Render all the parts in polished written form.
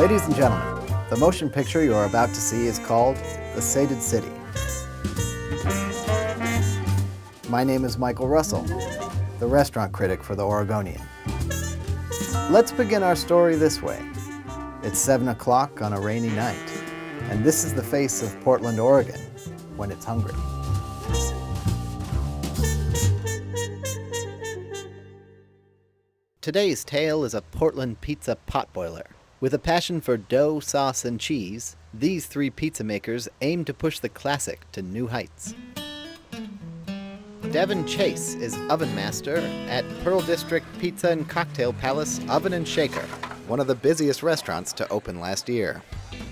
Ladies and gentlemen, the motion picture you are about to see is called The Sated City. My name is Michael Russell, the restaurant critic for the Oregonian. Let's begin our story this way. It's 7 o'clock on a rainy night, and this is the face of Portland, Oregon, when it's hungry. Today's tale is a Portland pizza potboiler. With a passion for dough, sauce, and cheese, these three pizza makers aim to push the classic to new heights. Devin Chase is oven master at Pearl District Pizza and Cocktail Palace Oven and Shaker, one of the busiest restaurants to open last year.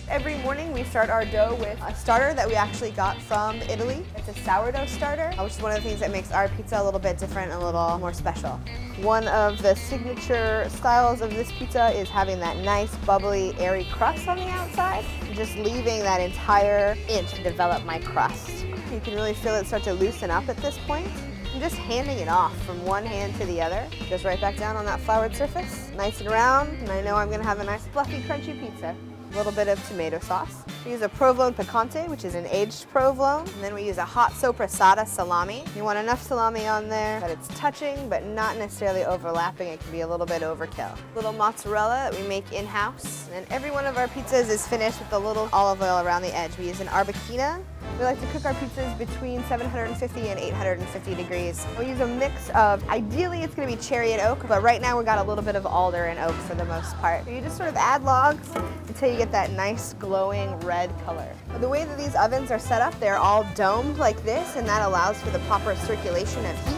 Every morning we start our dough with a starter that we actually got from Italy. It's a sourdough starter, which is one of the things that makes our pizza a little bit different and a little more special. One of the signature styles of this pizza is having that nice, bubbly, airy crust on the outside, just leaving that entire inch to develop my crust. You can really feel it start to loosen up at this point. I'm just handing it off from one hand to the other. Goes right back down on that floured surface, nice and round, and I know I'm gonna have a nice fluffy, crunchy pizza. A little bit of tomato sauce. We use a provolone picante, which is an aged provolone, and then we use a hot sopressata salami. You want enough salami on there that it's touching, but not necessarily overlapping. It can be a little bit overkill. Little mozzarella that we make in-house, and every one of our pizzas is finished with a little olive oil around the edge. We use an arbequina. We like to cook our pizzas between 750 and 850 degrees. We use a mix of, ideally it's gonna be cherry and oak, but right now we got a little bit of alder and oak for the most part. So you just sort of add logs until you get that nice glowing red color. The way that these ovens are set up, they're all domed like this, and that allows for the proper circulation of heat.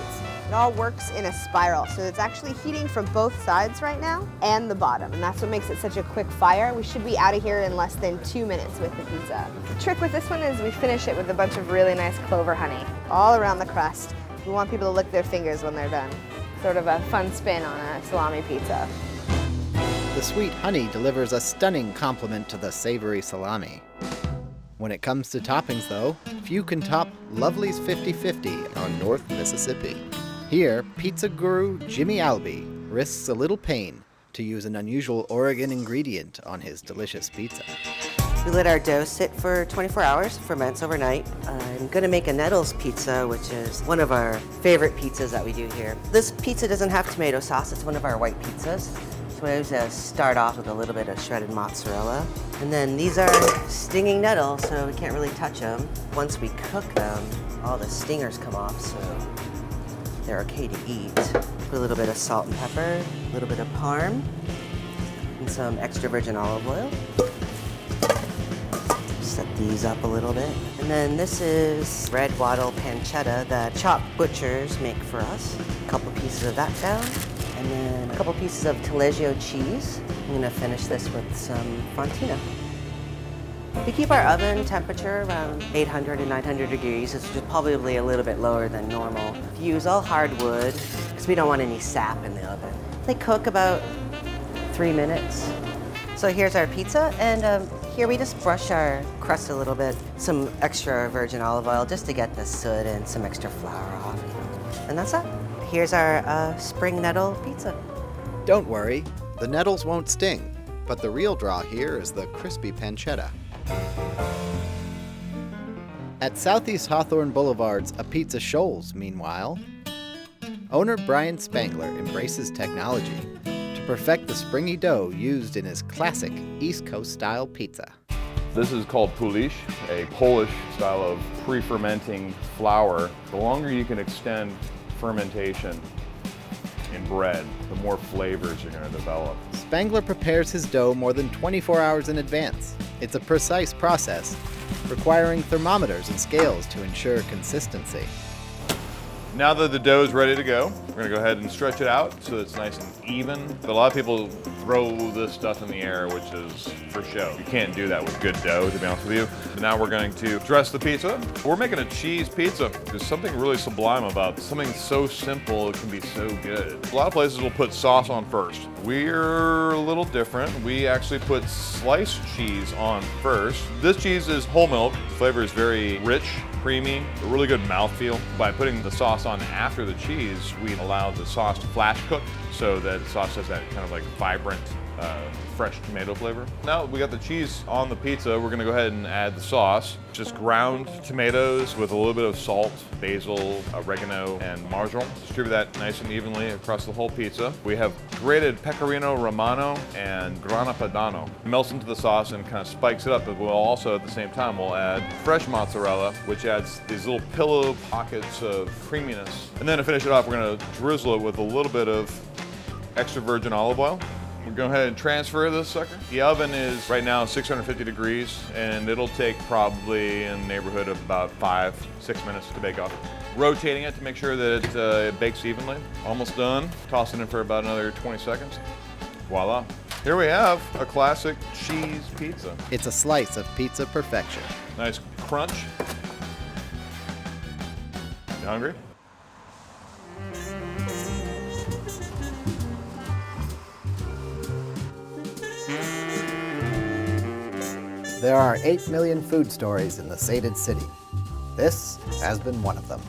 It all works in a spiral, so it's actually heating from both sides right now and the bottom, and that's what makes it such a quick fire. We should be out of here in less than 2 minutes with the pizza. The trick with this one is we finish it with a bunch of really nice clover honey all around the crust. We want people to lick their fingers when they're done. Sort of a fun spin on a salami pizza. The sweet honey delivers a stunning complement to the savory salami. When it comes to toppings, though, few can top Lovely's 50/50 on North Mississippi. Here, pizza guru Jimmy Albee risks a little pain to use an unusual Oregon ingredient on his delicious pizza. We let our dough sit for 24 hours, ferments overnight. I'm gonna make a Nettle's Pizza, which is one of our favorite pizzas that we do here. This pizza doesn't have tomato sauce, it's one of our white pizzas. So I always start off with a little bit of shredded mozzarella. And then these are stinging nettles, so we can't really touch them. Once we cook them, all the stingers come off, so they're okay to eat. Put a little bit of salt and pepper, a little bit of parm, and some extra virgin olive oil. Set these up a little bit. And then this is red wattle pancetta that chopped butchers make for us. A couple pieces of that down. And then a couple pieces of Taleggio cheese. I'm gonna finish this with some fontina. We keep our oven temperature around 800 and 900 degrees. It's just probably a little bit lower than normal. We use all hardwood because we don't want any sap in the oven. They cook about 3 minutes. So here's our pizza, and here we just brush our crust a little bit. Some extra virgin olive oil just to get the soot and some extra flour off. And that's it. Here's our spring nettle pizza. Don't worry, the nettles won't sting, but the real draw here is the crispy pancetta. At Southeast Hawthorne Boulevard's A Pizza Shoals, meanwhile, owner Brian Spangler embraces technology to perfect the springy dough used in his classic East Coast style pizza. This is called poulish, a Polish style of pre-fermenting flour. The longer you can extend fermentation in bread, the more flavors you're going to develop. Spangler prepares his dough more than 24 hours in advance. It's a precise process, requiring thermometers and scales to ensure consistency. Now that the dough is ready to go, we're going to go ahead and stretch it out so it's nice and even. But a lot of people throw this stuff in the air, which is for show. You can't do that with good dough, to be honest with you. So now we're going to dress the pizza. We're making a cheese pizza. There's something really sublime about something so simple, it can be so good. A lot of places will put sauce on first. We're a little different. We actually put sliced cheese on first. This cheese is whole milk. The flavor is very rich, creamy, a really good mouthfeel. By putting the sauce on after the cheese, we allow the sauce to flash cook so that the sauce has that kind of like vibrant, fresh tomato flavor. Now we got the cheese on the pizza, we're gonna go ahead and add the sauce. Just ground tomatoes with a little bit of salt, basil, oregano, and marjoram. Distribute that nice and evenly across the whole pizza. We have grated pecorino romano and grana padano. Melts into the sauce and kind of spikes it up, but we'll also at the same time we'll add fresh mozzarella, which adds these little pillow pockets of creaminess. And then to finish it off, we're gonna drizzle it with a little bit of extra virgin olive oil. We'll go ahead and transfer this sucker. The oven is right now 650 degrees, and it'll take probably in the neighborhood of about 5-6 minutes to bake off. Rotating it to make sure that it bakes evenly. Almost done. Toss it in for about another 20 seconds. Voila. Here we have a classic cheese pizza. It's a slice of pizza perfection. Nice crunch. You hungry? There are 8 million food stories in the sated city. This has been one of them.